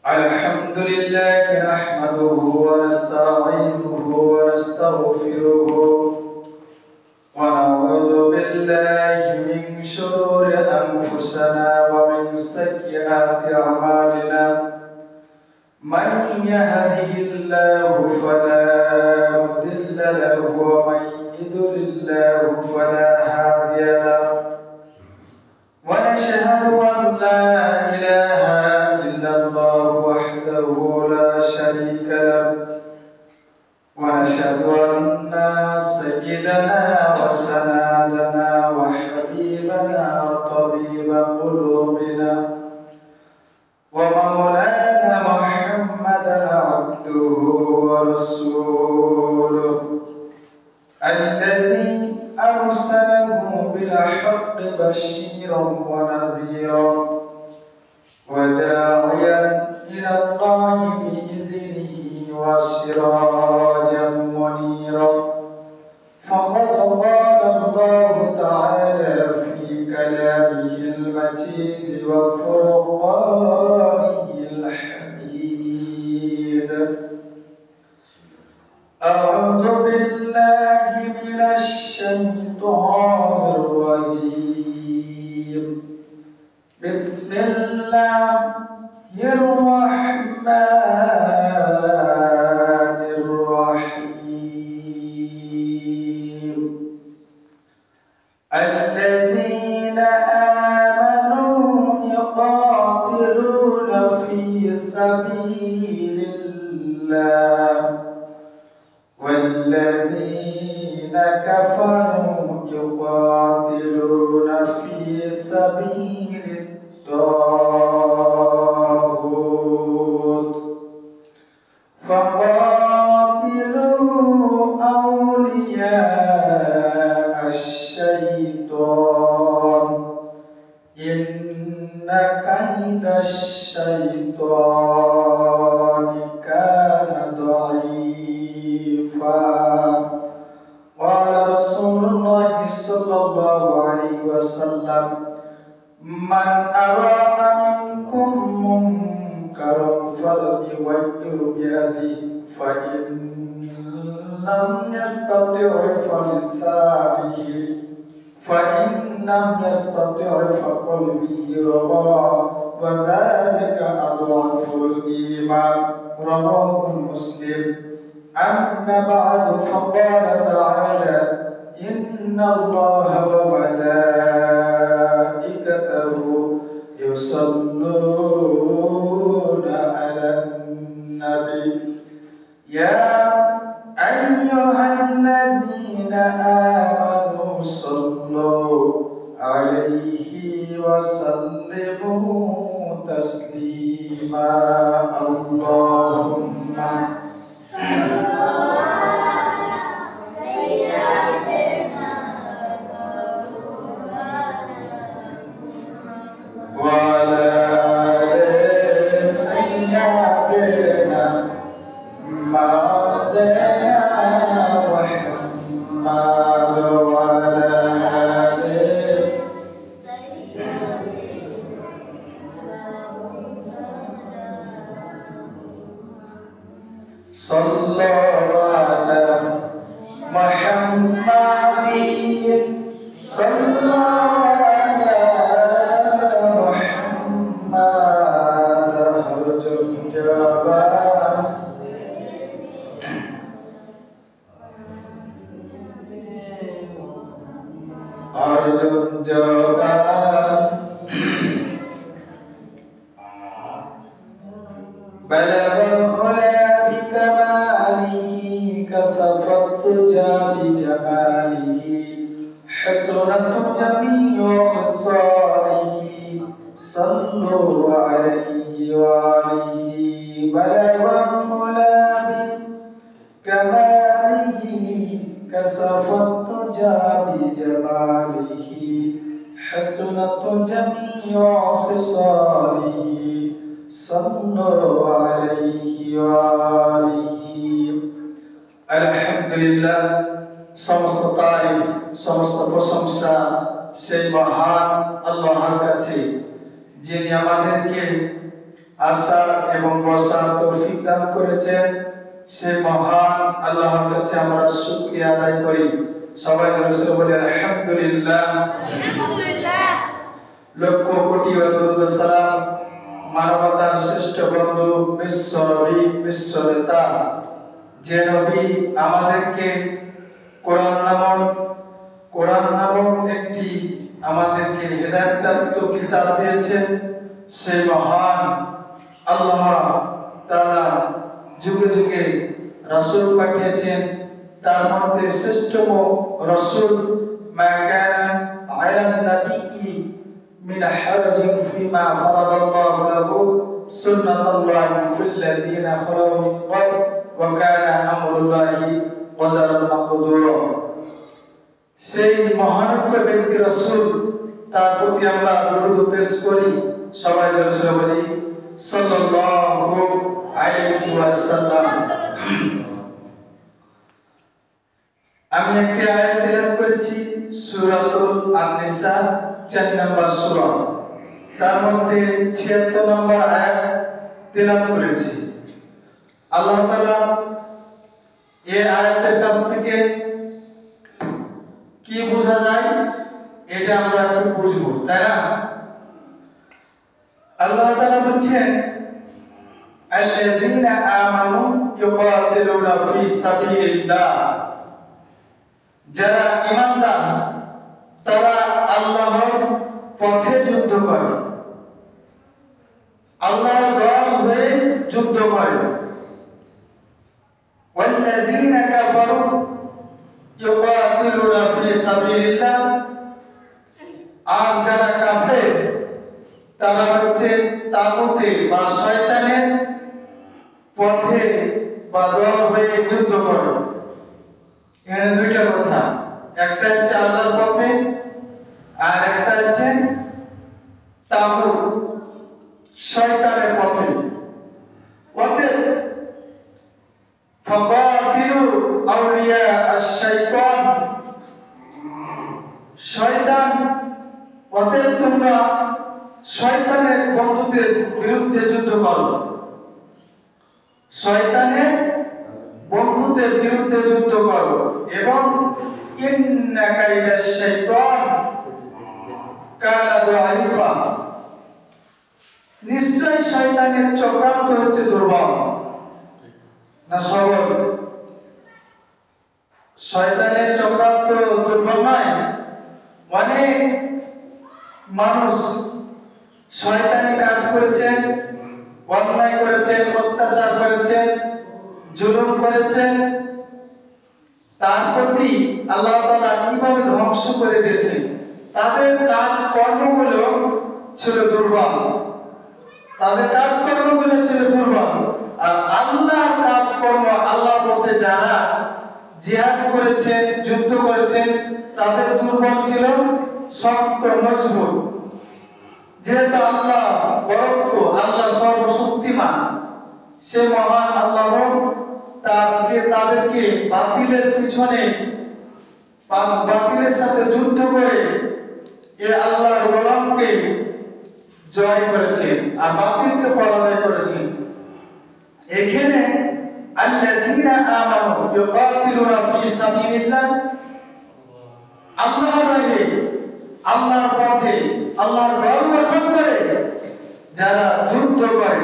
الحمد لله نحمده ونستعينه ونستغفره ونعوذ بالله من شرور أنفسنا ومن سيئات أعمالنا من يهده الله فلا مضل له ومن يضلل فلا هادي له ونشهد أن لا إله إلا الله وحده لا شريك له ونشهد أن سيدنا وسندنا وحبيبنا وطبيب قلوبنا ومولانا محمدا عبده ورسوله الذي أرسله بالحق بشيرا ونذيرا وداعيا إلى الله بإذنه وسراجا منيرا فقد قال الله تعالى في كلامه المجيد وفرقانه الحميد أعوذ بالله من الشيطان الرجيم بسم الله الرحمن الرحيم الذين آمنوا يقاتلون في سبيل الله والذين كفروا يقاتلون في سبيل الطاغوت فقاتلوا أولياء الشيطان إن كيد الشيطان كان ضعيفا قال رسول الله صلى الله عليه وسلم من أراد منكم منكرا فليغير بيده فإن لم يستطع فلسانه فإن لم يستطع فقلبه رضاه وذلك أضعف الإيمان رواه مسلم أما بعد فقال تعالى إن الله وملائكته يصلون على النبي يا أيها الذين آمنوا صلوا عليه وسلموا تسليما اللهم وعلى آل سيدنا مولانا محمد وعلى آل صلى على محمد صلى على محمد أرجو الجواب أرجو الجواب بلغ العلا بكماله كسف الدجى بجماله حسنت جميع خصاله صلوا عليه وآله بلغ العلا بكماله كسف الدجى بجماله حسنت جميع خصاله صلوا عليه وآله الحمد لله সমস্ত তারিফ সমস্ত প্রশংসা সেই মহান আল্লাহর কাছে যিনি আমাদেরকে আসা এবং বসার তৌফিক দান করেছেন, সে মহান আল্লাহর কাছে আমরা শুকরিয়া আদায় করি। সবাই জোরে বলি আলহামদুলিল্লাহ। লক্ষ কোটি দরুদ ও সালাম মানবতার শ্রেষ্ঠ বন্ধু বিশ্ব নবী, বিশ্ব নেতা, যে নবী আমাদেরকে কোরআন নামক একটি আমাদেরকে হেদায়েতপ্রাপ্ত কিতাব দিয়েছেন। সেই মহান আল্লাহ তাআলা যুগে যুগে রাসূল পাঠিয়েছেন। তার মধ্যে শ্রেষ্ঠতম রাসূল মা কানা আলান নবী মিন হারাজিন ফিমা ফারাদাল্লাহু লাহু সুন্নাতাল্লাহি ফিল্লাযীনা খালাউ মিন ক্বাবল ওয়া কানা আমরুল্লাহি কদারান মাকদুরা। সেই মহানত্ব ব্যক্তি রাসূল, তার প্রতি আমরা দরুদ পেশ করি। সবাই জোরে বলি সাল্লাল্লাহু আলাইহি ওয়াসাল্লাম। আমি একটি আয়াত তেলাওয়াত করেছি, সূরাতুল আন-নিসা 4 নম্বর সূরা, তার মধ্যে 76 নম্বর আয়াত তেলাওয়াত করেছি। আল্লাহ তাআলা এই আয়াতের কাছ থেকে কি বোঝা যায় এটা আমরা একটু বুঝবো, তাই না? আল্লাহ তাআলা বলছেন আল্লাযীনা আমানু ইউকাতিলুনা ফি সাবিলিল্লাহ, যারা ঈমানদার তারা আল্লাহর পথে যুদ্ধ করে, আল্লাহর দল হয়ে যুদ্ধ করে। ওয়াল্লাযীনা কাফারু ইউকাতিলুনা ফি সাবিলিল্লাহ, আর যারা কাফের তারা হচ্ছে তাগুতের বা শয়তানের পথে বা দল হয়ে যুদ্ধ করে। এখানে দুইটা কথা, একটা হচ্ছে আল্লাহর পথে আর একটা হচ্ছে তাগুত শয়তানের পথে। অতএব ফাকাতিলু আউলিয়া আশ-শাইতান, শয়তান, অতএব তোমরা শয়তানের বন্ধুদের বিরুদ্ধে যুদ্ধ করো, শয়তানের বন্ধুদের বিরুদ্ধে যুদ্ধ করো। এবং ইন্না কাইদাশ শাইতান কানা দাঈফা, নিশ্চয় শয়তানের চক্রান্ত হচ্ছে দুর্বল না সবল। শয়তানের চক্রান্ত দুর্বল নয়। অনেক মানুষ শয়তানি কাজ করেছেন, অন্যায় করেছেন, অত্যাচার করেছেন, জুলুম করেছেন, তার প্রতি আল্লাহ তাআলা কিভাবে ধ্বংস করে দিয়েছেন। তাদের কাজ কর্মগুলো ছিল দুর্বল, তাদের কাজ কর্মগুলো ছিল দুর্বল। আর আল্লাহর কাজকর্ম, আল্লাহর পথে যারা জিহাদ করেছেন, যুদ্ধ করেছেন, তাদের দুর্বল ছিল শক্ত, মজবুত। যেহেতু আল্লাহ বরত্ব, আল্লাহ সর্বশক্তিমান, সে মহান আল্লাহ তাদেরকে বাতিলের পিছনে, বাতিলের সাথে যুদ্ধ করে এ আল্লাহর গোলামকে জয় করেছেন আর বাতিলকে পরাজয় করেছেন। এখানে আল্লাযীনা আমানু ইউকাতিলুনা ফি সাবিলিল্লাহ, আল্লাহর রাহে, আল্লাহর পথে, আল্লাহর দল গঠন করে যারা যুদ্ধ করে,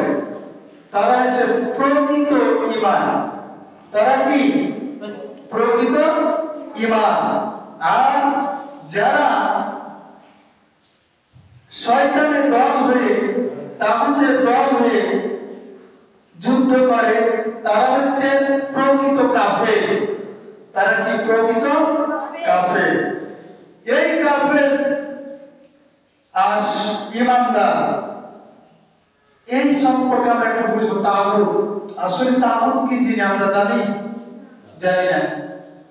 তারা হচ্ছে প্রকৃত ঈমান। তারা কি? প্রকৃত ঈমান। আর যারা শয়তানের দল হয়ে, তাগুতের দল হয়ে যুদ্ধ করে, তারা হচ্ছে প্রকৃত কাফের। তারা কি? প্রকৃত কাফের। এই কাফের আর ঈমানদার, এই সম্পর্কে আমরা একটু বুঝবো। তাগুত, আসলে তাগুত কি জিনিস আমরা জানি না।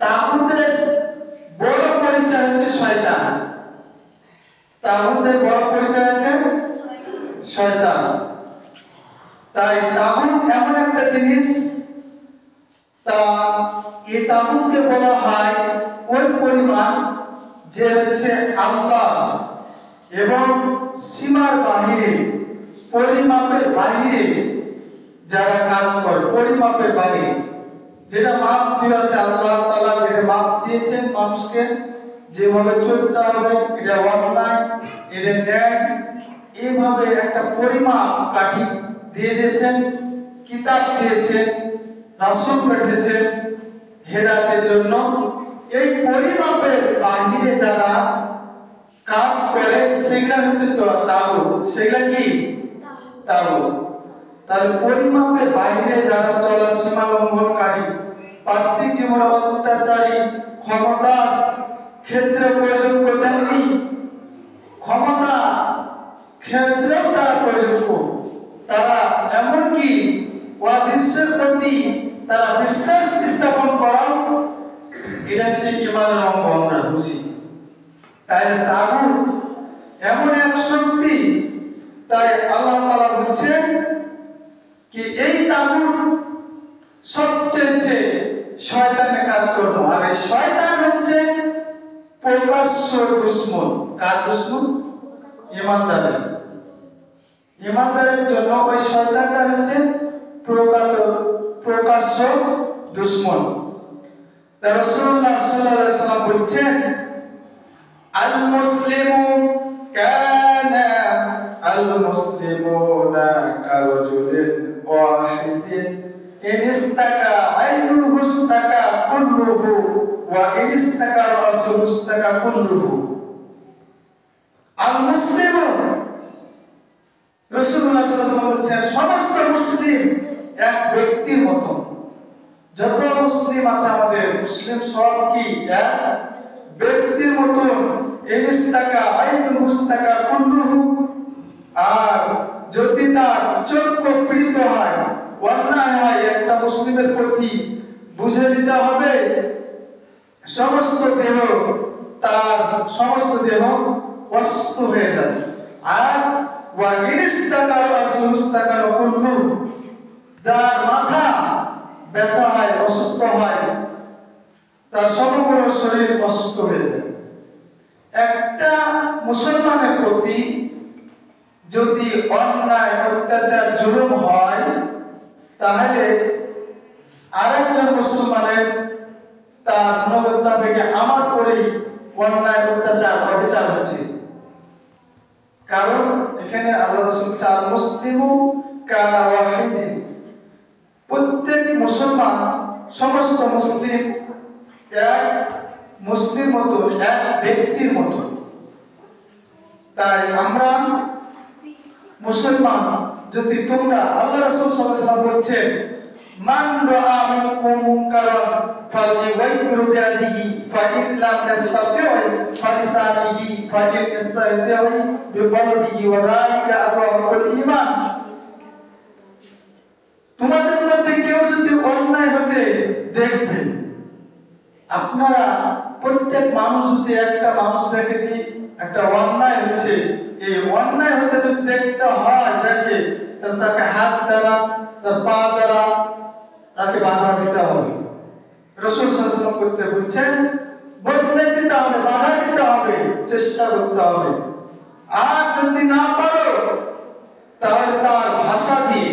তাগুতের বড় পরিচয় হচ্ছে শয়তান। তাগুতের বড় পরিচয় হচ্ছে শয়তান। তাই তাগুত এমন একটা জিনিস, এই তাগুতকে বলা হয় ওই পরিমাণ যে হচ্ছে আল্লাহ এবং সীমার বাহিরে, পরিমাপের বাহিরে যারা কাজ করে, পরিমাপের বাহিরে যেটা মাপ দিয়েছে আল্লাহ তাআলা, যেটা মাপ দিয়েছেন মানুষকে যেভাবে চলতে হবে, এটা অন্যায়, এটা ন্যায়, এইভাবে একটা পরিমাপ কাঠি দিয়ে দিয়েছেন, কিতাব দিয়েছেন, রাসূল পাঠিয়েছেন হেদায়েতের জন্য। এই পরিমাপের বাহিরে যারা কাজ করে সেগুলা হচ্ছে তাগুত। সেগুলা কি? তাগুত। তাহলে পরিমাপের বাইরে যারা চলা, সীমা লঙ্ঘনকারী, পার্থিব জীবনে অত্যাচারী, ক্ষমতা ক্ষেত্রে প্রয়োজক, তেমনি ক্ষমতা ক্ষেত্রেও তারা প্রয়োজক। তারা এমনকি ওয়াদিসের প্রতি তারা বিশ্বাস স্থাপন করা, এটা হচ্ছে ঈমানের অঙ্গ আমরা বুঝি। তাই তাগুত এমন এক শক্তি, তাই আল্লাহ তাআলা বলছেন কি এই তাগুত সবচেয়ে শয়তানের কাজ করব। আর এই শয়তান হচ্ছে প্রকাশ্য দুশমন। কার দুশমন? ঈমানদারের। ঈমানদারের জন্য ওই শয়তানটা হচ্ছে প্রকাশ্য দুশমন। রাসূলুল্লাহ সাল্লাল্লাহু আলাইহি ওয়াসাল্লাম বলছেন আল মুসলিমু কানা আল মুসলিমুনা কারজুলিন ওয়াহিদিন ইন ইসতাকা আইনুহু ইসতাকা কুল্লুহু ওয়া ইন ইসতাকা রাসূলুহু ইসতাকা কুল্লুহু। আল মুসলিমু, রাসূলুল্লাহ সাল্লাল্লাহু আলাইহি ওয়াসাল্লাম বলছেন সমস্ত মুসলিম এক ব্যক্তির মতো। যত মুসলিম আছে আমাদের, মুসলিম সব কি এক ব্যক্তির মতো। ইনস্তাকা আইনুহু ইসতাকা কুল্লুহু, আর যদি তার চক্ষু পীড়িত হয়, অন্যায় হয় একটা মুসলিমের প্রতি, বুঝে দিতে হবে সমস্ত দেহ, তার সমস্ত দেহ অসুস্থ হয়ে যাবে। আর ওয়া ইনস্তাকা রাসূলুহু ইসতাকা কুল্লুহু, যার মাথা ব্যথা হয়, অসুস্থ হয়, তার সমগ্র শরীর অসুস্থ হয়ে যায়। একটা মুসলমানের প্রতি যদি অন্যায়, অত্যাচার, জুলুম হয়, তাহলে আরেকজন মুসলমানের তার গুণগতা থেকে আমার পরেই অন্যায়, অত্যাচার, অবিচার হচ্ছে। কারণ এখানে আল্লাহ রাসূল চার মুসলিমু কানা ওয়াহিদিন, প্রত্যেক মুসলমান, সমস্ত মুসলিম এক মুসলিম মতো, এক ব্যক্তির মতো। তাই আমরা মুসলমান, যদি তোমরা, আল্লাহ রাসূল সাল্লাল্লাহু আলাইহি ওয়াসাল্লাম বলছেন মান রাআ মিনকুম মুনকারান ফালইউগাইয়িরু বিয়াদিহি ফাইন লাম ইস্তাতি'উ ফালিসানিহি ফাইন ইস্তাতি'উ বিকলবিহি ওয়া যালিকা আদওয়াফুল ঈমান। তোমাদের মধ্যে কেউ যদি অন্যায় হতে দেখবে, আপনারা প্রত্যেক মানুষ যদি একটা মানুষ দেখেছি একটা অন্যায় হচ্ছে, এই অন্যায় হতে যদি দেখতে হয়, দেখে, তাহলে তাকে হাত দ্বারা, তার পা দ্বারা তাকে বাধা দিতে হবে। রাসূল সাল্লাল্লাহু আলাইহি ওয়াসাল্লাম করতে বলছেন বদলে দিতে হবে, বাধা দিতে হবে, চেষ্টা করতে হবে। আর যদি না পারো তাহলে তার ভাষা দিয়ে,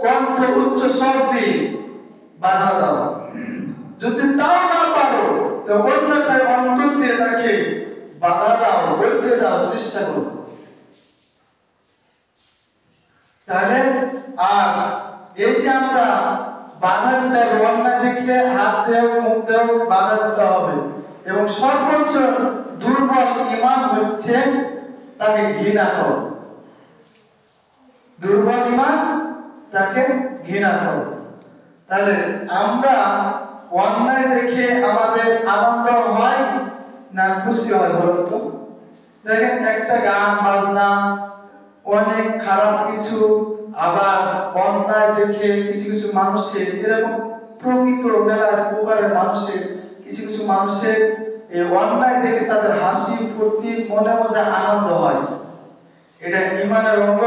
কণ্ঠ উচ্চ স্বর দিয়ে বাধা দাও। যদি তাও না পারো তো অন্যথায় অন্তর দিয়ে তাকে বাধা দাও, বদলে দাও, চেষ্টা করো। তাহলে আর এই যে আমরা বাধা দিতে হবে, অন্যায় দেখলে হাত দেও, মুখ দেও, বাধা দিতে হবে। এবং সর্বোচ্চ দুর্বল ঈমান হচ্ছে তাকে ঘৃণা করো। দুর্বল ঈমান, তাকে ঘৃণা করো। তাহলে আমরা অন্যায় দেখে আমাদের আনন্দ হয় না খুশি হয় বলুন তো? দেখেন একটা গান বাজনা, অনেক খারাপ কিছু, আবার অন্যায় দেখে কিছু কিছু মানুষের, এরকম প্রকৃত মেলার প্রকারের মানুষের, কিছু কিছু মানুষের এই অন্যায় দেখে তাদের হাসি ফুর্তি, মনের মধ্যে আনন্দ হয়। এটা ঈমানের অঙ্গ।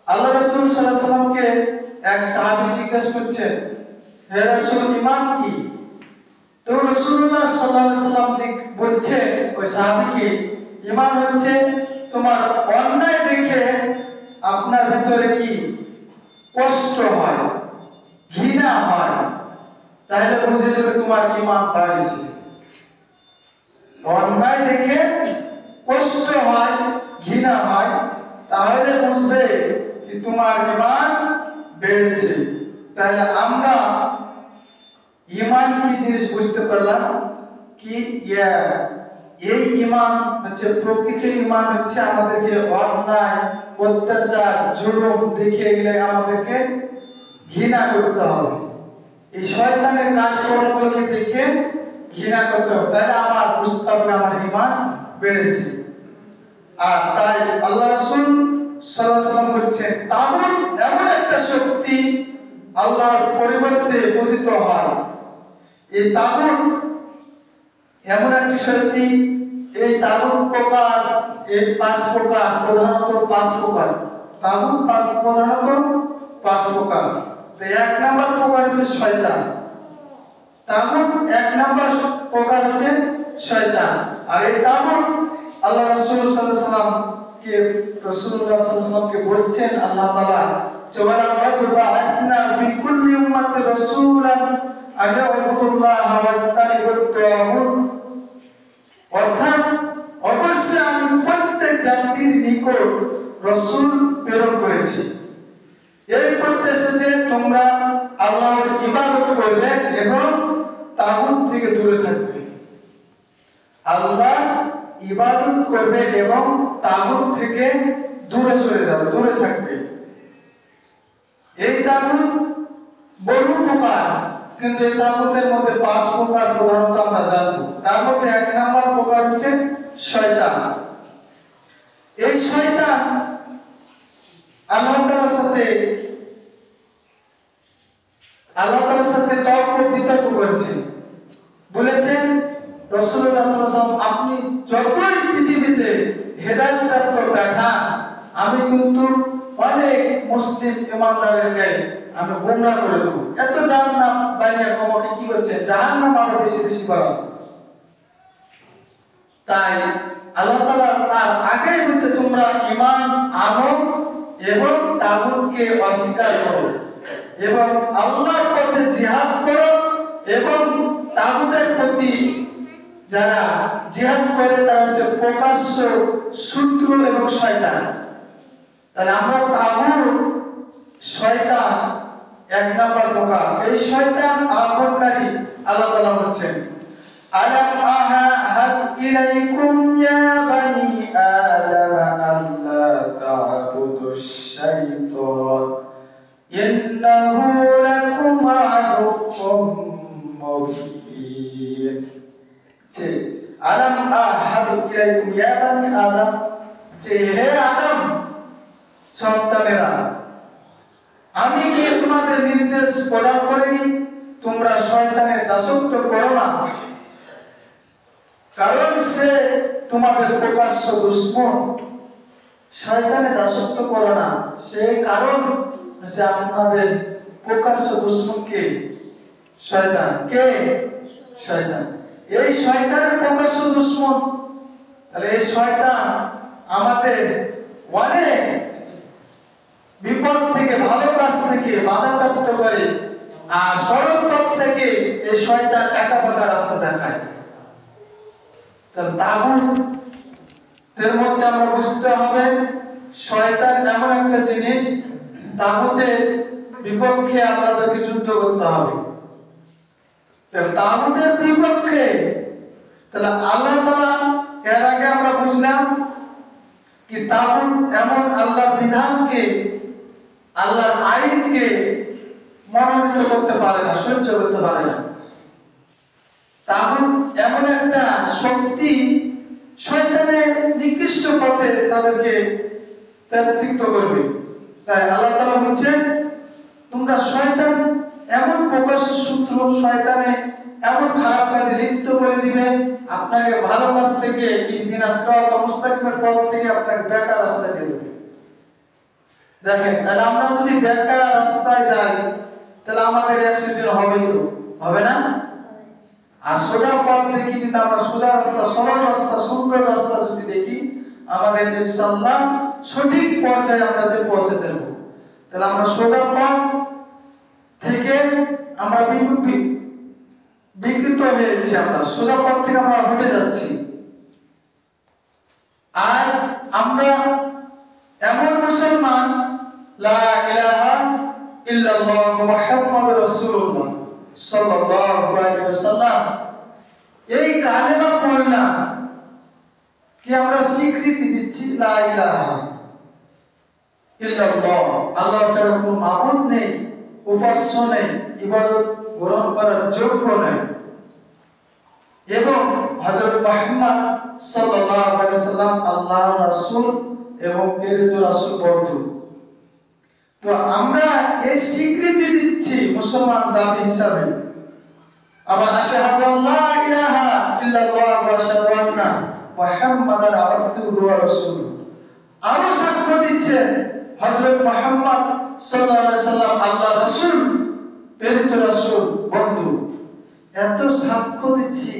আল্লাহ রাসূল সাল্লাল্লাহু আলাইহি ওয়াসাল্লামকে এক সাহাবী জিজ্ঞেস করছেন, হে রাসূল, ঈমান কি? তো রাসূলুল্লাহ সাল্লাল্লাহু আলাইহি ওয়াসাল্লাম বলছেন ওই সাহাবীকে, ঈমান হচ্ছে তোমার অন্যায় দেখে আপনার ভিতরে কি কষ্ট হয়, ঘৃণা হয়, তাহলে বুঝে যাবে তোমার ঈমান বাড়ছে। অন্যায় দেখে কষ্ট হয়, ঘৃণা হয়, তাহলে বুঝবে কি তোমার ঈমান বেড়েছে। তাহলে আমরা ঈমান কি জিনিস বুঝতে পারলাম কি এই ঈমান হচ্ছে প্রকৃতির ঈমান হচ্ছে আমাদেরকে অন্যায়, অত্যাচার, জুলুম দেখে গেলে আমাদেরকে ঘৃণা করতে হবে। এই শয়তানের কাজকর্মগুলোকে দেখে ঘৃণা করতে হবে, তাহলে আমার বুঝতে হবে আমার ঈমান বেড়েছে। আর তাই আল্লাহ রাসূল সাল্লাল্লাহু আলাইহি ওয়াসাল্লাম বলেছেন তাগুত এমন একটা শক্তি আল্লাহর পরিবর্তে পূজিত হয়। এই তাগুত এমন একটি শক্তি, এই তাগুত প্রকার এই 5 প্রকার, প্রধানত 5 প্রকার। তাগুত প্রধানত 5 প্রকার। তো 1 নাম্বার প্রকার হচ্ছে শয়তান। তাগুত 1 নাম্বার প্রকার হচ্ছে শয়তান। আর এই তাগুত আল্লাহ রাসূল সাল্লাল্লাহু আলাইহি ওয়াসাল্লাম কে রাসূলুল্লাহ সাল্লাল্লাহু আলাইহি ওয়াসাল্লাম কে বলছেন আল্লাহ তাআলা ওয়ালা বা'আথনা ফি কুল্লি উম্মাতি রাসূলান আন ইয়াবুদুল্লাহ ওয়া ইজতানিবুত তাগুত। অর্থাৎ অবশ্যই আমি প্রত্যেক জাতির নিকট রাসূল প্রেরণ করেছি। এই বলতে এসেছে তোমরা আল্লাহর ইবাদত করবে এবং তাগুত থেকে দূরে থাকবে। আল্লাহ ইবাদত করবে এবং তাগুত থেকে দূরে সরে যাবে, দূরে থাকবে। এই তাগুত বহু প্রকার, কিন্তু এই তাগুতের মধ্যে 5 প্রকার প্রধানত আমরা জানবো। তার মধ্যে 1 নাম্বার প্রকার হচ্ছে শয়তান। এই শয়তান আল্লাহ তাআলার সাথে তর্ক বিতর্ক করেছে। বলেছেন রাসূলুল্লাহ সাল্লাল্লাহু আলাইহি ওয়াসাল্লাম আপনি যতই পৃথিবীতে হেদায়েত প্রাপ্ত দেখান, আমি কিন্তু অনেক মুসলিম ইমানদারকে আমি গোমরাহ করে দেব। এত জাহান্নাম বানিয়ে আমাকে কি করছেন, জাহান্নাম আরো বেশি বেশি বাড়াবো। তাই আল্লাহ তাআলা তার আগেই বলেছে তোমরা ঈমান আনো এবং তাগুতকে অস্বীকার করো এবং আল্লাহর পথে জিহাদ করো এবং তাগুতের প্রতি যারা জিহাদ করে তারা হচ্ছে প্রকাশ্য শত্রু এবং শয়তান। তাহলে আমরা তাগুত, শয়তান 1 নাম্বার প্রকার। এই শয়তান আহ্বানকারী আল্লাহ তাআলা বলেছেন আলাম আহাদ ইলাইকুম ইয়া বানি আদম আল্লা তা'বুদুশ শাইতান ইন্নাহু লাকুম আদুউম মুবিন। আলাম আহাদ ইলাইকুম ইয়া বানি আদম, হে আদম সন্তানেরা, আমি কি তোমাদের নির্দেশ প্রদান করিনি তোমরা শয়তানের দাসত্ব করো না? কারণ সে তোমাদের প্রকাশ্য দুশমন। শয়তানের দাসত্ব করো না, সে কারণ হচ্ছে আপনাদের প্রকাশ্য দুশমন। কে? শয়তান। কে? শয়তান। এই শয়তানের প্রকাশ্য দুশমন। তাহলে এই শয়তান আমাদের অনেক বিপদ থেকে, ভালো কাজ থেকে বাধাপ্রাপ্ত করে, আর সরল পথ থেকে এই শয়তান একা বাঁকা রাস্তা দেখায়। তাহলে তাগুতের মধ্যে আমরা বুঝতে হবে শয়তান এমন একটা জিনিস, তাগুতের বিপক্ষে আপনাদেরকে যুদ্ধ করতে হবে। তাগুতের বিপক্ষে তাহলে আল্লাহ তাআলা, এর আগে আমরা বুঝলাম কি তাগুত এমন আল্লাহর বিধানকে, আল্লাহর আইনকে মনোনীত করতে পারে না, সহ্য করতে পারে না। তাগুত এমন একটা শক্তি, শয়তানের নিকৃষ্ট পথে তাদেরকে ব্যক্তিত্ব করবে। তাই আল্লাহ তাআলা বলেছেন তোমরা শয়তান এমন প্রকাশ্য শত্রু, শয়তানে এমন খারাপ কাজে লিপ্ত করে দিবে আপনাকে ভালো কাজ থেকে, ইহদিনাস সিরাতাল মুস্তাকিমের পথ থেকে আপনাকে বেকার রাস্তায় দিয়ে দেবে। দেখেন, তাহলে আমরা যদি বেকার রাস্তায় যাই তাহলে আমাদের অ্যাক্সিডেন্ট হবেই, তো হবে না? আর সোজা পথ দেখি যদি আমরা সোজা রাস্তা, সরল রাস্তা, সুন্দর রাস্তা যদি দেখি, আমাদের ইনশাআল্লাহ সঠিক পর্যায়ে আমরা যে পৌঁছে দেব। তাহলে আমরা সোজা পথ থেকে আমরা বিকৃত হয়েছি, আমরা সোজা পথ থেকে আমরা হটে যাচ্ছি। আজ আমরা এমন মুসলমান, লা ইলাহা ইল্লাল্লাহ মুহাম্মাদুর রাসূলুল্লাহ সাল্লাল্লাহু আলাইহি ওয়াসাল্লাম, এই কালেমা পড়লাম কি আমরা স্বীকৃতি দিচ্ছি লা ইলাহা ইল্লাল্লাহ, আল্লাহ ছাড়া কোনো মাবুদ নেই, উপাস্য নেই, ইবাদত গ্রহণ করার যোগ্য নেই, এবং হযরত মুহাম্মদ সাল্লাল্লাহু আলাইহি ওয়াসাল্লাম আল্লাহর রাসূল এবং প্রেরিত রাসূল বন্ধু। তো আমরা এই স্বীকৃতি দিচ্ছি মুসলমান দাবি হিসাবে। আবার আশহাদু আল্লা ইলাহা ইল্লাল্লাহ ওয়া আশহাদু আন্না মুহাম্মাদান আবদুহু ওয়া রাসূলুহু, আরো সাক্ষ্য দিচ্ছেন হযরত মুহাম্মদ সাল্লাল্লাহু আলাইহি ওয়াসাল্লাম আল্লাহর রাসূল, প্রেরিত রাসূল, বন্ধু। এত সাক্ষ্য দিচ্ছি,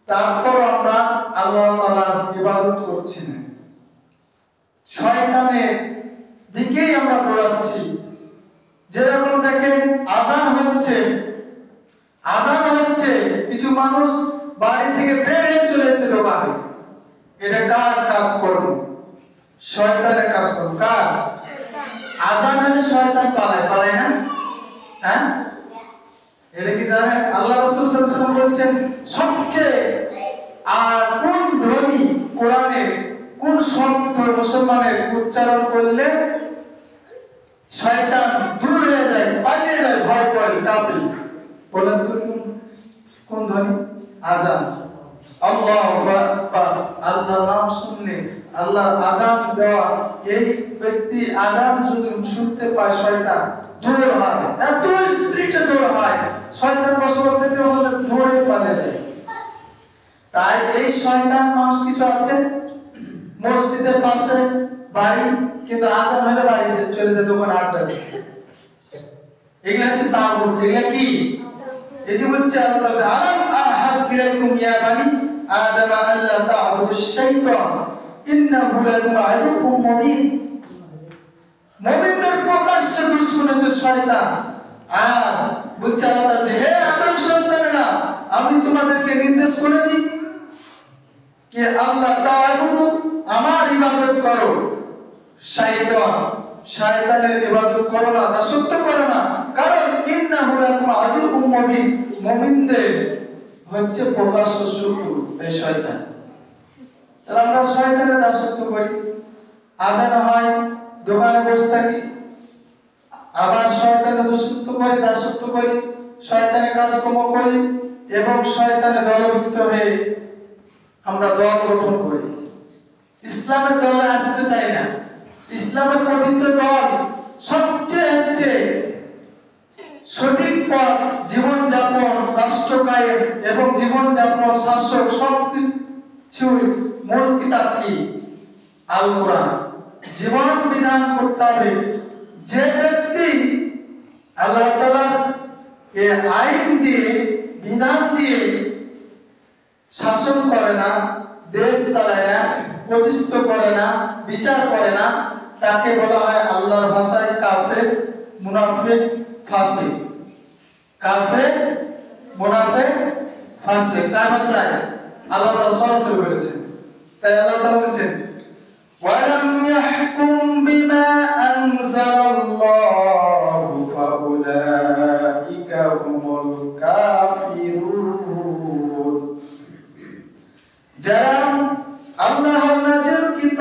তারপর আমরা আল্লাহ তাআলার ইবাদত করছি না, শয়তানের দিকেই আমরা দৌড়াচ্ছি। যেরকম দেখেন আজান হচ্ছে, কিছু মানুষ বাড়ি থেকে বের হয়ে চলেছে দোকানে। এটা কার কাজ করব? শয়তানের কাজ করব। কার? আজান হলে শয়তান পালায় না? হ্যাঁ, এটা কি জানেন? আল্লাহ রাসূল সাল্লাল্লাহু আলাইহি ওয়াসাল্লাম বলেছেন সবচেয়ে কোন ধ্বনি কোরআনে, কোন শব্দ মুসলমানের উচ্চারণ করলে শয়তান দূর হয়ে যায়, পালিয়ে যায়, ভয় করে, কাঁপে? বলেন তো কোন ধ্বনি? আজান। আল্লাহু আকবার, আল্লাহর নাম শুনলে, আল্লাহর আজান দেওয়া, এই ব্যক্তি আজান যদি শুনতে পায় শয়তান দূর হয়, এত স্পিরিটে দূর হয়, শয়তান বসবাস থেকে দূরে পালিয়ে যায়। তাই এই শয়তান মানুষ কিছু আছে মসজিদের পাশে বাড়ি, কিন্তু আজান হলে বাড়ি চলে যায় দোকানে আড্ডা দিতে। এগুলা হচ্ছে তাগুত। এগুলা কি? এই যে বলছে আল্লাহ তাআলা, আলাম আহাদ ইলাইকুম ইয়া বানি আদম আল্লা তা'বুদুশ শাইতান ইন্নাহু লাকুম আদুউম মুবিন। মুমিনদের প্রকাশ্য দুশমন হচ্ছে শয়তান। আর বলছে আল্লাহ তাআলা, হে আদম সন্তানেরা, আমি তোমাদেরকে নির্দেশ করিনি যে আল্লাহ তা'বুদু, আমার ইবাদত করো, শয়তানের ইবাদত করো না, দাসত্ব করো না, কারণ ইন্নাহু লাকুম আদুউম মুবিন, মুমিনদের হচ্ছে প্রকাশ্য শত্রু এই শয়তান। তাহলে আমরা শয়তানের দাসত্ব করি, আজান হয় দোকানে বসে থাকি, আবার শয়তানের দাসত্ব করি, শয়তানের কাজকর্ম করি, এবং শয়তানের দলভুক্ত হয়ে আমরা দল গঠন করি। ইসলামের দলে আসতে চাই না। ইসলামের পবিত্র দল সবচেয়ে হচ্ছে সঠিক পথ, জীবন যাপন, রাষ্ট্র কায়েম এবং জীবন যাপন, শাসক, সবকিছুর মূল কিতাব কি? আল কোরআন। জীবন বিধান করতে হবে। যে ব্যক্তি আল্লাহ তাআলার এই আইন দিয়ে, বিধান দিয়ে শাসন করে না, দেশ চালায় না, প্রতিষ্ঠিত করে না, বিচার করে না, তাকে বলা হয় আল্লাহর ভাষায় কাফের, মুনাফিক, ফাসিক। কাফের, মুনাফিক, ফাসিক। কার ভাষায়? আল্লাহ তাআলা সরাসরি বলেছেন। তাই আল্লাহ তাআলা বলেছেন, ওয়ালাম ইয়াহকুম বিমা আনজালাল্লাহু ফাউলাইকা হুমুল কাফিরুন। যারা আল্লাহর নাযিলকৃত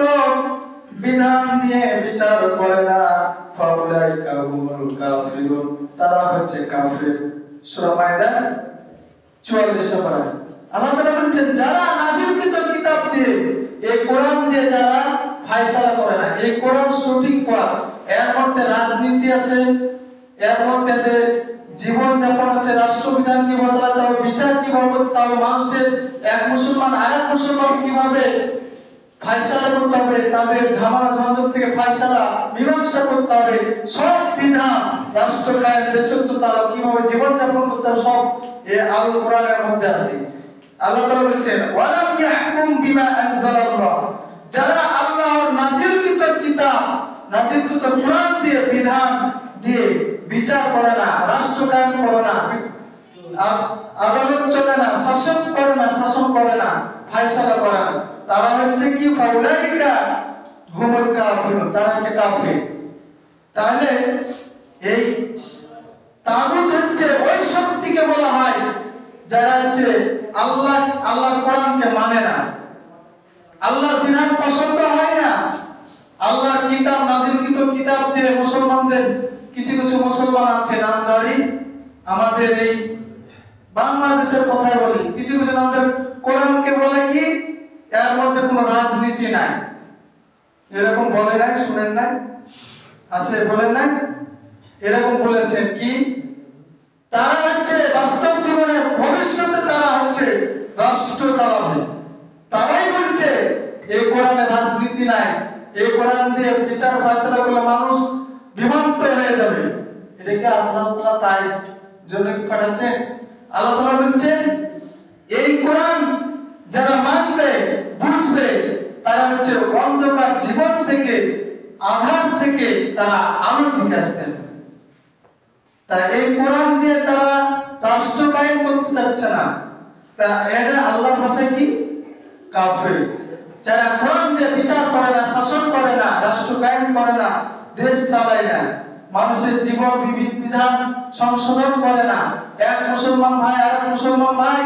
বিধান দিয়ে বিচার করে না, ফাউলাইকা হুমুল কাফিরুন, তারা হচ্ছে কাফির। সূরা মাইদা 44 নম্বর আয়াত। আল্লাহ তাআলা বলেছেন, যারা নাযিলকৃত কিতাব দিয়ে, এই কোরআন দিয়ে যারা ফয়সালা করে না, এই কোরআন সঠিক পথ, এর মধ্যে রাজনীতি আছে, এর মধ্যে আছে জীবন যাপন আছে, রাষ্ট্রবিধান কিভাবে চালাতে হবে, বিচার কিভাবে করতে হবে, মানুষের এক মুসলমান আরেক মুসলমান কিভাবে ফয়সালা করতে হবে, তাদের ঝামেলা ঝঞ্ঝট থেকে ফয়সালা মীমাংসা করতে হবে, সব বিধান, রাষ্ট্র কায়েম, দেশত্ব চালানো, কিভাবে জীবন যাপন করতে হবে, সব এই আল কোরআনের মধ্যে আছে। আল্লাহ তাআলা বলেছেন ওয়ালাম ইয়াহকুম বিমা আনজালাল্লাহ, যারা আল্লাহর নাযিলকৃত কিতাব, নাযিলকৃত কোরআন দিয়ে বিধান দিয়ে বিচার করে না, রাষ্ট্র কায়েম করে না, আদালত চলে না, শাসন করে না, ফয়সালা করে না, তারা হচ্ছে কি ফাউলাইকা হুমুল কাফিরুন, তারা হচ্ছে কাফির। তাহলে এই তাগুত হচ্ছে ওই শক্তিকে বলা হয় যারা হচ্ছে আল্লাহর কোরআনকে মানে না, আল্লাহর বিধান পছন্দ হয় না, আল্লাহর কিতাব নাযিলকৃত কিতাব দিয়ে মুসলমানদের কিছু কিছু মুসলমান আছে নামধারী, আমাদের এই বাংলাদেশের কথাই বলি, কিছু কিছু নামধারী কোরআনকে বলে কি এর মধ্যে কোনো রাজনীতি নাই, এরকম বলে নাই, শুনেন নাই? আছে, বলেন নাই? এরকম বলেছেন কি তারা হচ্ছে বাস্তব জীবনে ভবিষ্যতে তারা হচ্ছে রাষ্ট্র চালাবে, তারাই বলছে এই কোরআনে রাজনীতি নাই, এই কোরআন দিয়ে বিচার ফয়সালা করলে মানুষ বিভক্ত হয়ে যাবে। এটাকে আল্লাহ তাআলা তাই জন্য কি পাঠাচ্ছেন? আল্লাহ তাআলা বলছেন এই কোরআন যারা মানবে বুঝবে তারা হচ্ছে অন্ধকার জীবন থেকে, আধার থেকে তারা আলোর দিকে আসতে হবে। তাই এই কোরআন দিয়ে তারা রাষ্ট্র কায়েম করতে চাচ্ছে না, তা এরা আল্লাহর ভাষায় কি কাফির। যারা কোরআন দিয়ে বিচার করে না, শাসন করে না, রাষ্ট্র কায়েম করে না, দেশ চালায় না, মানুষের জীবন বিধান সংশোধন করে না, এক মুসলমান ভাই আরেক মুসলমান ভাই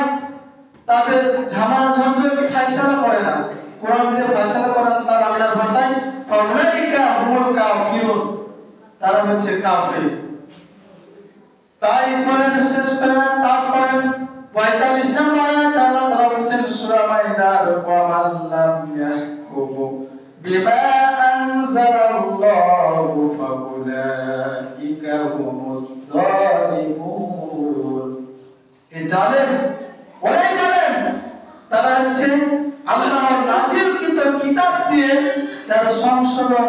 তাদের ঝামেলা ঝঞ্ঝট ফয়সালা করে না, কোরআন দিয়ে ফয়সালা করে না, তার আল্লাহর ভাষায় ফাউলাইকা হুমুল কাফিরুন, তারা হচ্ছে কাফির। তাই বলেন শেষ করে না, তারপরে 45 নম্বর আয়াত আল্লাহ তাআলা বলেছেন সূরা মাইদার ওয়া মান লাম ইয়াহকুমু বিমা আনজালাল্লাহু ফাউলাইকা হুমুজ যালিমুন। এই জালেম, ওরাই জালেম, তারা হচ্ছে আল্লাহর নাযিলকৃত কিতাব দিয়ে যারা সংশোধন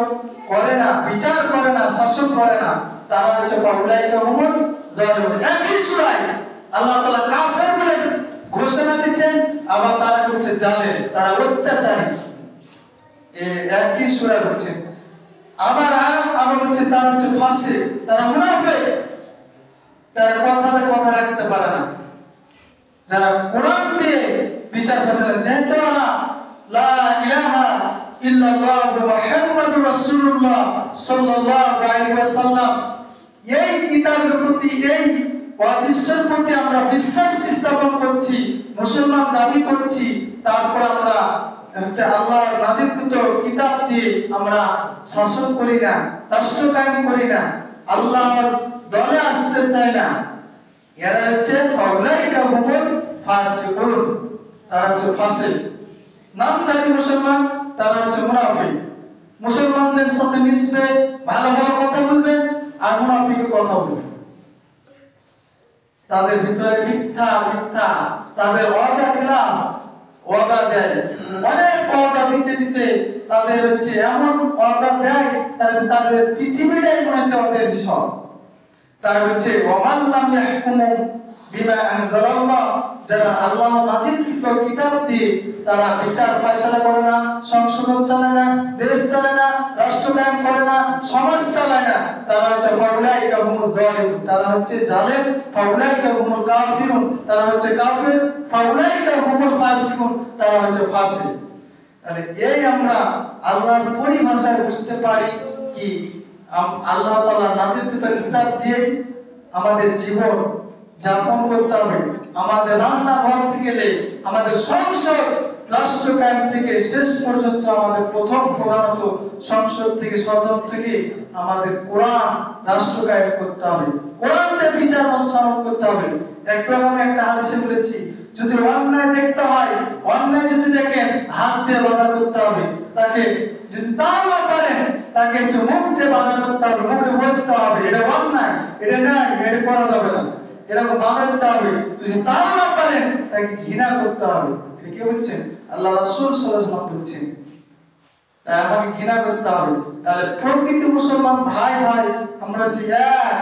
করে না, বিচার করে না, শাসন করে না, তারা হচ্ছে ফাউলাইকা হুমুজ যালিমুন। একই সূরায় আল্লাহ তাআলা কাফের বলে ঘোষণা দিচ্ছেন, আবার তারা বলছে জালেম, তারা অত্যাচারী, একই সূরা বলছেন। আবার বলছে তারা হচ্ছে ফাসিক, তারা মুনাফিক, তারা কথাতে কথা রাখতে পারে না। যারা কোরআন দিয়ে বিচার ফয়সালা, যেহেতু লা ইলাহা ইল্লাল্লাহু মুহাম্মাদুর রাসূলুল্লাহ সাল্লাল্লাহু আলাইহি ওয়াসাল্লাম এই কিতাবের প্রতি, এই হাদিসের প্রতি আমরা বিশ্বাস স্থাপন করছি, মুসলমান দাবি করছি, তারপর আমরা হচ্ছে আল্লাহর নাযিলকৃত কিতাব দিয়ে আমরা শাসন করি না, রাষ্ট্র কায়েম করি না, আল্লাহর দলে আসতে চাই না, এরা হচ্ছে ফাউলাইকা হুমুল ফাসিকুন, তারা হচ্ছে ফাসিক। নামধারী মুসলমান তারা হচ্ছে মুনাফিক, মুসলমানদের সাথে মিশবে, ভালো ভালো কথা বলবে, আর মুনাফিকের কথা বলবে, তাদের ভিতরে মিথ্যা, তাদের ওয়াদা দেয়, অনেক ওয়াদা দিতে তাদের হচ্ছে এমন ওয়াদা দেয় তাদের পৃথিবীটাই মনে হচ্ছে ওদের সব। তাই হচ্ছে ওয়ামান লাম ইয়াহকুমু বিমা আনজালাল্লাহ, যারা আল্লাহ নাযিলকৃত কিতাব দিয়ে তারা বিচার ফয়সালা করে না, সংশোধন চালায় না, দেশ চালায় না, রাষ্ট্র কায়েম করে না, সমাজ চালায় না, তারা হচ্ছে ফাউলাইকা হুমুল যালিমুন, তারা হচ্ছে জালেম, ফাউলাইকা হুমুল কাফিরুন, তারা হচ্ছে কাফির, ফাউলাইকা হুমুল ফাসিকুন, তারা হচ্ছে ফাসিক। তাহলে এই আমরা আল্লাহর পরিভাষায় বুঝতে পারি কি আল্লাহ তাআলা নাযিলকৃত কিতাব দিয়ে আমাদের জীবন যাপন করতে হবে। আমাদের রান্নাঘর থেকে আমাদের সংসদ, রাষ্ট্র কায়েম থেকে শেষ পর্যন্ত আমাদের প্রধানত সংসদ থেকে, সদন থেকে আমাদের কোরআন রাষ্ট্র কায়েম করতে হবে, কোরআনতে বিচার অনুসরণ করতে হবে। একটু আমি একটা হাদিসে বলেছি, যদি অন্যায় দেখতে হয়, অন্যায় যদি দেখেন হাত দিয়ে বাধা করতে হবে তাকে, যদি তাও না পারেন তাকে মুখ দিয়ে বাধা করতে হবে, মুখে বলতে হবে এটা অন্যায়, এটা নাই, এটা করা যাবে না, এরকম বাধা দিতে হবে। যদি তাও না পারেন তাকে ঘৃণা করতে হবে। এটা কে বলছেন? আল্লাহ রাসূল সাল্লাল্লাহু আলাইহি ওয়াসাল্লাম বলছেন। তাই আমাকে ঘৃণা করতে হবে। তাহলে প্রকৃত মুসলমান ভাই আমরা যে এক,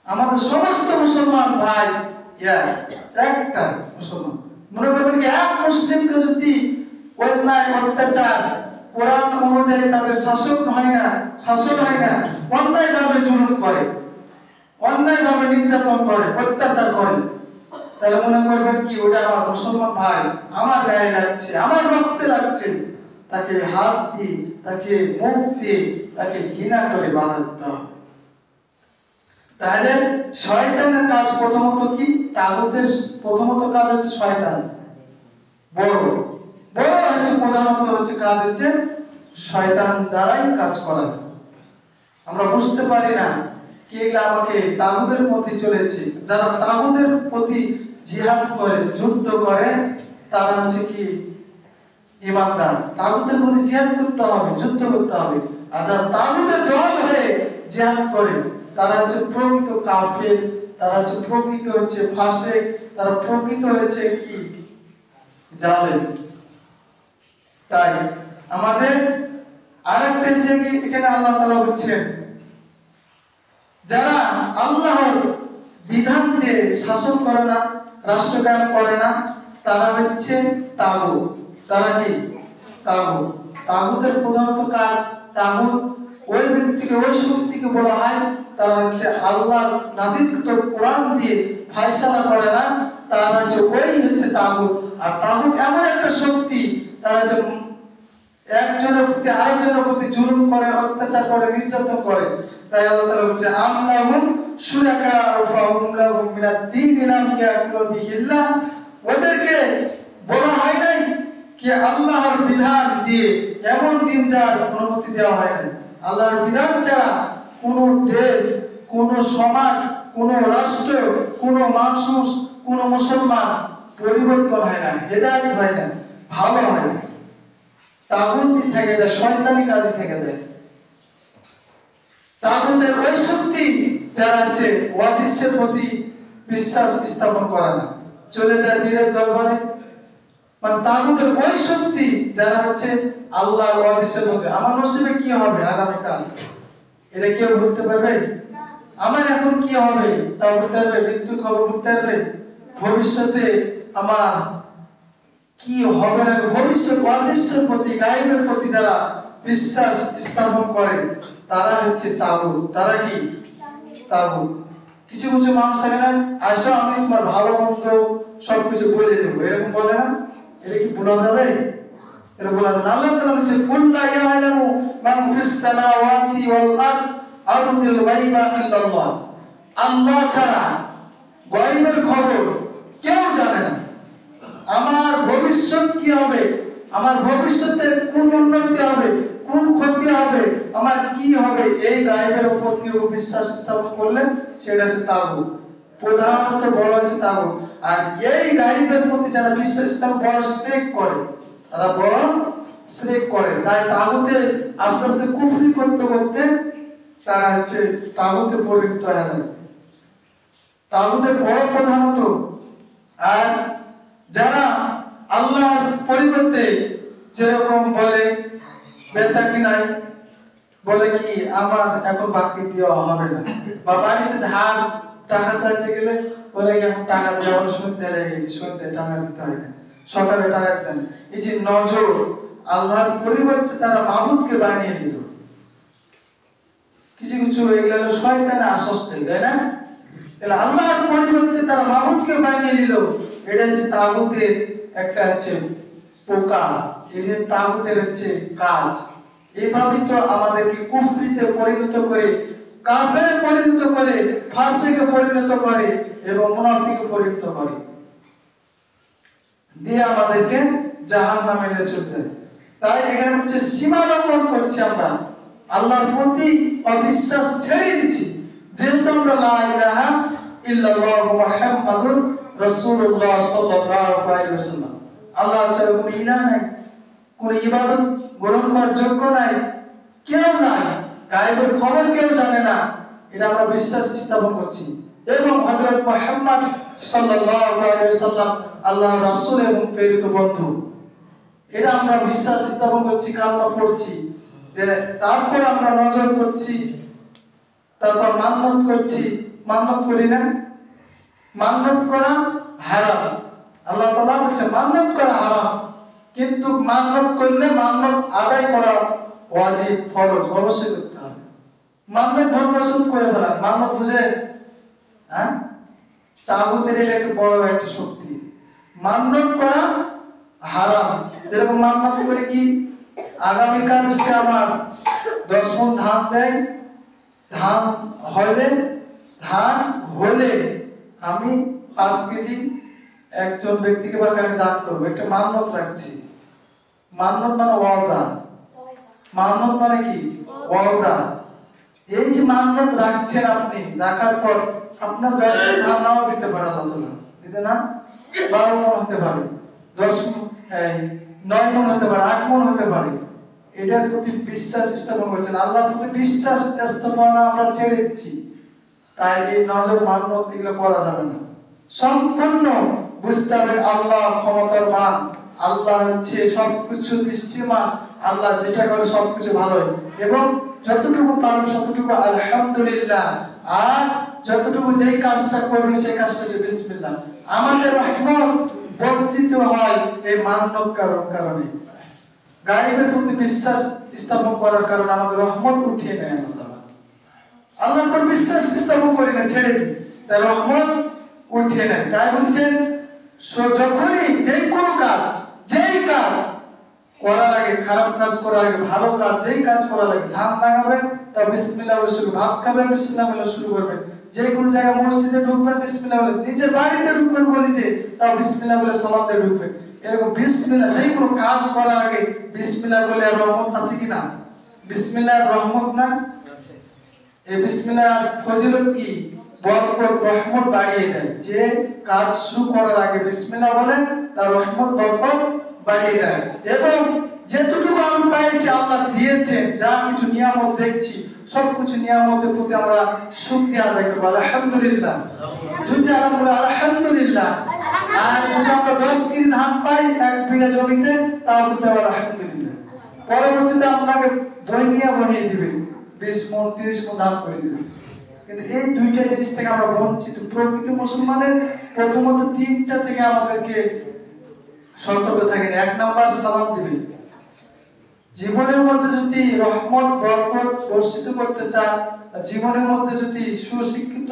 আমাদের সমস্ত মুসলমান ভাই একটা মুসলমান। মনে করবেন কি এক মুসলিমকে যদি অন্যায় অত্যাচার কোরআন অনুযায়ী তাদের শাসন হয় না, অন্যায় ভাবে জুলুম করে, অন্যায় ভাবে নির্যাতন করে, অত্যাচার করে, তাহলে মনে করবেন কি ওটা আমার মুসলমান ভাই, আমার গায়ে লাগছে, আমার রক্তে লাগছে, তাকে হাত দিয়ে, তাকে মুখ দিয়ে, তাকে ঘৃণা করে বাধা দিতে হবে। তাহলে শয়তানের কাজ প্রথমত কি? তাগুতের প্রথমত কাজ হচ্ছে শয়তান বড় হচ্ছে, প্রধানত হচ্ছে কাজ হচ্ছে শয়তান দ্বারাই কাজ করা। আমরা বুঝতে পারি না কে আমাকে তাগুতের প্রতি চলেছে। যারা তাগুতের প্রতি জিহাদ করে, যুদ্ধ করে, তারা হচ্ছে কি ঈমানদার। তাগুতের প্রতি জিহাদ করতে হবে, যুদ্ধ করতে হবে। আর যারা তাগুতের দল হয়ে জিহাদ করে, তারা হচ্ছে প্রকৃত কাফের, তারা হচ্ছে প্রকৃত হচ্ছে ফাসিক, তারা প্রকৃত হচ্ছে কি জালেম। তাই আমাদের আরেকটা যে এখানে আল্লাহ তাআলা বলছেন, যারা আল্লাহর বিধান দিয়ে শাসন করে না, রাষ্ট্রকায়ন করে না, তারা হচ্ছে তাগুত। তারা কি? তাগুত। তাগুতের প্রধানত কাজ, তাগুত ওই ব্যক্তিকে, ওই শক্তিকে বলা হয়, তারা হচ্ছে আল্লাহর নাজিলকৃত কোরআন দিয়ে ফয়সালা করে না, তারা হচ্ছে ওই হচ্ছে তাগুত। আর তাগুত এমন একটা শক্তি, তারা হচ্ছে একজনের প্রতি আরেকজনের প্রতি জুলুম করে, অত্যাচার করে, নির্যাতন করে। তাই আল্লাহ তাআলা বলছে আমলাহুম শুরাকা ফাহুম লাহুম মিনাদ-দীন লাম ইয়াকুল বিহিল্লাহ। ওদেরকে বলা হয় নাই কি আল্লাহর বিধান দিয়ে এমন দিন যার অনুমতি দেওয়া হয় নাই। আল্লাহর বিধান ছাড়া কোন দেশ, কোন সমাজ, কোন রাষ্ট্র, কোন মানুষ, কোন মুসলমান পরিবর্তন হয় না, হেদায়েত হয় না, ভালো হয় না। তাগুতই থেকে যায়, শয়তানি কাজই থেকে যায়। তাগুতের ওই শক্তি যারা আছে ওয়াদিসের প্রতি বিশ্বাস স্থাপন করে না, চলে যায় বীরের দরবারে। মানে তাগুতের ওই শক্তি যারা হচ্ছে আল্লাহর ওয়াদিসের প্রতি, আমার নসিবে কি হবে আগামীকাল, এটা কেউ বলতে পারবে? আমার এখন কি হবে তা বলতে পারবে? মৃত্যুর খবর বলতে পারবে? ভবিষ্যতে আমার কি হবে না, ভবিষ্যৎ ওয়াদিসের প্রতি, গায়েবের প্রতি যারা বিশ্বাস স্থাপন করে, তারা হচ্ছে তাগুত। তারা কি? তাগুত। কিছু কিছু মানুষ থাকে না, আসো আমি তোমার ভালো মন্দ সবকিছু বলে দেবো, এরকম বলে না? এটা কি বলা যাবে? এটা বলা যাবে? আল্লাহ তাআলা বলেছে কুল্লা ইয়ালামু মান ফিস সামাওয়াতি ওয়াল আরদ আরদিল গায়বা ইল্লাল্লাহ। আল্লাহ ছাড়া গায়বের খবর কেউ জানে না। আমার ভবিষ্যৎ কি হবে, আমার ভবিষ্যতে কোন উন্নতি হবে, কোন ক্ষতি হবে, আমার কি হবে, এই গায়েবের উপর কেউ বিশ্বাস স্থাপন করলে সেটা হচ্ছে তাগুত। প্রধানত বলা হচ্ছে তাগুত। আর এই গায়েবের প্রতি যারা বিশ্বাস স্থাপন বড় শিরক করে, তারা বড় শিরক করে। তাই তাগুতে আস্তে আস্তে কুফরি করতে করতে তারা হচ্ছে তাগুতে পরিণত হয়ে যায়। তাগুতের বড় প্রধানত। আর যারা আল্লাহর পরিবর্তে যেরকম বলে বেচা কিনাই, বলে কি আমার এখন বাকি দেওয়া হবে না, বা বাড়িতে ধার টাকা চাইতে গেলে বলে কি এখন টাকা দেওয়া সন্ধ্যে টাকা দিতে হয় না, সকালে টাকা দিতে হয়। এই যে নজর, আল্লাহর পরিবর্তে তারা মাবুদকে বানিয়ে দিল। কিছু কিছু এগুলো শয়তানের আশ্বস্ত, তাই না? তাহলে আল্লাহর পরিবর্তে তারা মাবুদকে বানিয়ে দিল। এটা হচ্ছে তাগুতের একটা হচ্ছে পোকা, এই যে তাগুতের হচ্ছে কাজ। এইভাবেই তো আমাদেরকে কুফরিতে পরিণত করে, কাফেরে পরিণত করে, ফাসিকে পরিণত করে এবং মুনাফিকে পরিণত করে, দিয়ে আমাদেরকে জাহান্নামে নিয়ে চলতে। তাই এখানে হচ্ছে সীমা লঙ্ঘন করছি আমরা, আল্লাহর প্রতি অবিশ্বাস ছেড়ে দিচ্ছি। যেহেতু আমরা লা ইলাহা ইল্লাল্লাহু মুহাম্মাদুর রাসূলুল্লাহ সাল্লাল্লাহু আলাইহি ওয়াসাল্লাম, আল্লাহ ছাড়া কোনো ইলাহ নাই, কোনো ইবাদত গ্রহণ করার যোগ্য নাই, কেউ নাই, গায়েবের খবর কেউ জানে না, এটা আমরা বিশ্বাস স্থাপন করছি। এবং হযরত মুহাম্মদ সাল্লাল্লাহু আলাইহি ওয়াসাল্লাম আল্লাহর রাসূল এবং প্রেরিত বন্ধু, এটা আমরা বিশ্বাস স্থাপন করছি, কালমা পড়ছি, তারপর আমরা নজর করছি, তারপর মান্নত করছি। মান্নত করি না? মান্নত করা হারাম। আল্লাহ তাআলা বলেছে মান্নত করা হারাম, কিন্তু মান্নত করলে মান্নত আদায় করা ওয়াজিব, ফরজ, অবশ্যই করতে হবে। মান্নত ভরপসন্দ করে ফেলা, মান্নত বুঝে, হ্যাঁ, তাগুতের এটা একটা বড় একটা শক্তি। মান্নত করা হারাম। যেরকম মান্নত করে কি, আগামীকাল যদি আমার 10 মণ ধান দেয়, ধান হলে আমি 5 কেজি একজন ব্যক্তিকে বা আমি দান করবো, একটা মান্নত রাখছি। মান্নত মানে ওয়াদা। মান্নত মানে কি? ওয়াদা। এই যে মান্নত রাখছেন আপনি, রাখার পর আপনার 10 মণ ধান নাও দিতে পারে আল্লাহ তাআলা, দিতে না, 12 মণ হতে পারে, 9 মণ হতে পারে, 8 মণ হতে পারে। এটার প্রতি বিশ্বাস স্থাপন করেছেন, আল্লাহর প্রতি বিশ্বাস স্থাপনা আমরা ছেড়ে দিচ্ছি। তাই এই নজর মান্নত এগুলো করা যাবে না। সম্পূর্ণ বুঝতে হবে আল্লাহ ক্ষমতার মান, আল্লাহ হচ্ছে সবকিছু দৃষ্টিমান, আল্লাহ যেটা করে সবকিছু ভালো, এবং যতটুকু পারবে ততটুকু আলহামদুলিল্লাহ, আর যতটুকু যেই কাজটা করবে সেই কাজটা হচ্ছে বিসমিল্লাহ। আমাদের রহমত বঞ্চিত হয় এই মান্নত কারণে, গায়েবের প্রতি বিশ্বাস স্থাপন করার কারণে আমাদের রহমত উঠিয়ে নেয় আল্লাহ তাআলা। আল্লাহর উপর বিশ্বাস স্থাপন করি না, ছেড়ে দিই, তাই রহমত উঠিয়ে নেয়। তাই বলছেন যখনই যেই কোনো কাজ, যেই কাজ করার আগে, খারাপ কাজ করার আগে, ভালো কাজ যেই কাজ করার আগে, ধান লাগাবেন তা বিসমিল্লাহ বলে শুরু, ভাত খাবেন বিসমিল্লাহ বলে শুরু করবেন, যে কোনো জায়গায় মসজিদে ঢুকবেন বিসমিল্লাহ বলে, নিজের বাড়িতে ঢুকবেন গলিতে তাও বিসমিল্লাহ বলে সালাম দিয়ে ঢুকবেন। এরকম বিসমিল্লাহ, যে কোনো কাজ করার আগে বিসমিল্লাহ বলে রহমত আছে কিনা? বিসমিল্লাহ রহমত না? এই বিসমিল্লাহ ফজিলত কি? বরকত, রহমত বাড়িয়ে দেয়। যে কাজ শুরু করার আগে বিসমিল্লাহ বলে তার রহমত, বরকত বাড়িয়ে দেয়। এবং যেটুকু আমি পাইছি আল্লাহ দিয়েছেন, যা কিছু নিয়ামত দেখছি, সবকিছু নিয়ামতের প্রতি আমরা শুকরিয়া আদায় করব, আলহামদুলিল্লাহ। যদি আমরা আলহামদুলিল্লাহ, আর যদি আমরা 10 কেজি ধান পাই 1 বিঘা জমিতে, তা বলতে হবে আলহামদুলিল্লাহ। পরবর্তীতে আপনাকে বনিয়ে দিবে, 20 মণ 30 মণ ধান করে দিবে। কিন্তু এই দুইটা জিনিস থেকে আমরা বঞ্চিত। প্রকৃত মুসলমানের প্রথমত 3টা থেকে আমাদেরকে সতর্ক থাকেন। 1 নাম্বার সালাম দিবেন। জীবনের মধ্যে যদি রহমত, বরকত বর্ষিত করতে চান, জীবনের মধ্যে যদি সুশিক্ষিত,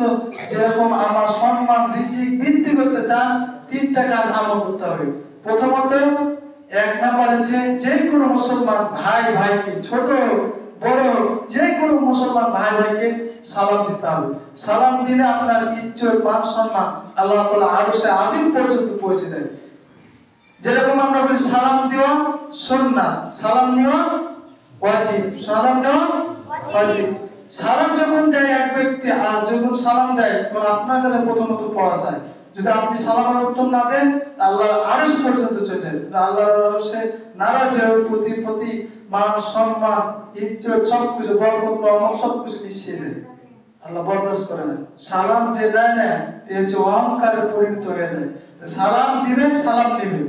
যেরকম আমার সম্মান, রিজিক বৃদ্ধি করতে চান, 3টা কাজ আমল করতে হবে। প্রথমত 1 নাম্বার হচ্ছে যে কোনো মুসলমান ভাইকে, ছোট বড় যে কোনো মুসলমান ভাইকে সালাম দিতে হবে। সালাম দিলে আপনার ইজ্জত, মান, সম্মান আল্লাহ তাআলা আরশে আজিম পর্যন্ত পৌঁছে দেয়। যেরকম আমরা বলি সালাম দেওয়া সুন্নাত, সালাম নেওয়া ওয়াজিব, সালাম নেওয়া ওয়াজিব। সালাম যখন দেয় এক ব্যক্তি, আর যখন সালাম দেয় তখন আপনার কাছে প্রথমত পাওয়া যায়। যদি আপনি সালামের উত্তর না দেন, আল্লাহর আরশ পর্যন্ত চলে যায়, আল্লাহর আরশে নারাজ হয়ে প্রতি মান, সম্মান, ইজ্জত, সবকিছু, বরকত, রহমত সবকিছু মিশিয়ে দেয়। আল্লাহ বরদাস্ত করে না। সালাম যে দেয় না, সে হচ্ছে অহংকারে পরিণত হয়ে যায়। সালাম দিবেন, সালাম নেবেন,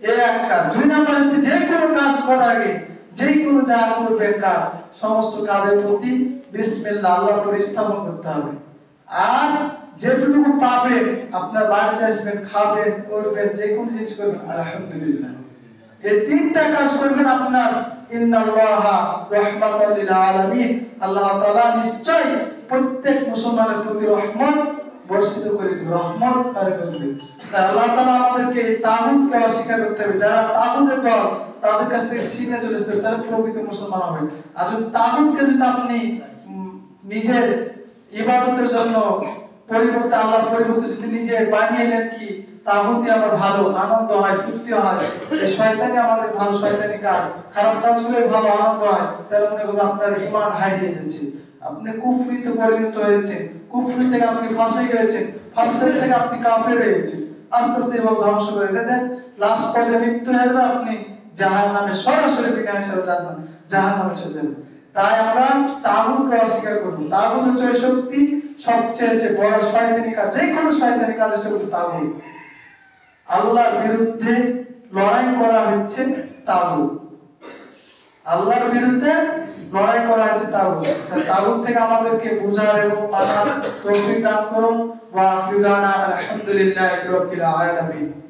এই এক কাজ। 2 নাম্বার হচ্ছে যে কোনো কাজ করার আগে, যে কোনো যা করবেন কাজ, সমস্ত কাজের প্রতি বিসমিল্লাহ আল্লাহর উপর স্থাপন করতে হবে। আর যেটুকু পাবেন, আপনার বাড়িতে আসবেন, খাবেন, করবেন, যে কোনো জিনিস করবেন আলহামদুলিল্লাহ। এই 3টা কাজ করবেন আপনার ইন্নাল্লাহা রাহমাতাল লিল আলামিন, আল্লাহ তাআলা নিশ্চয় প্রত্যেক মুসলমানের প্রতি রহমত বর্ষিত করে দিবে, রহমত করে দিবে। তাই আল্লাহ তাআলা আমাদেরকে এই তাগুতকে অস্বীকার করতে হবে। যারা তাগুতের দল, তাদের কাছ থেকে ছিনে চলে আসতে হবে, তারা প্রকৃত মুসলমান হবে। আর যদি তাগুতকে যদি আপনি নিজের ইবাদতের জন্য পরিবর্তে, আল্লাহর পরিবর্তে যদি নিজে বানিয়ে নেন, কি তাগুতি আমার ভালো, আনন্দ হয়, ফুর্তি হয়, এই শয়তানি আমাদের ভালো, শয়তানি কাজ, খারাপ কাজগুলোই ভালো, আনন্দ হয়, তাহলে মনে করুন আপনার ঈমান হারিয়ে যাচ্ছে, আপনি কুফরিতে পরিণত হয়েছেন, কুফরি থেকে আপনি ফাঁসে গিয়েছেন, ফাঁসের থেকে আপনি কাফের হয়েছেন, আস্তে আস্তে এবং ধ্বংস করে দেন। লাস্ট পর্যায়ে মৃত্যু হবে, আপনি জাহান্নামে সরাসরি বিনা হিসাবে জাহান্নামে চলে যাবেন। তাই আমরা তাগুতকে অস্বীকার করব। তাগুত হচ্ছে ওই শক্তি, সবচেয়ে বড় শয়তানি কাজ, যে কোনো শয়তানি কাজ হচ্ছে তাগুত। আল্লাহর বিরুদ্ধে লড়াই করা হচ্ছে তাগুত, আল্লাহর বিরুদ্ধে লড়াই করা হচ্ছে তাগুত। তাগুত থেকে আমাদেরকে বুঝার এবং মানার তৌফিক দান করুন। ওয়া আখিরু দাওয়ানা আলহামদুলিল্লাহি রাব্বিল আলামিন।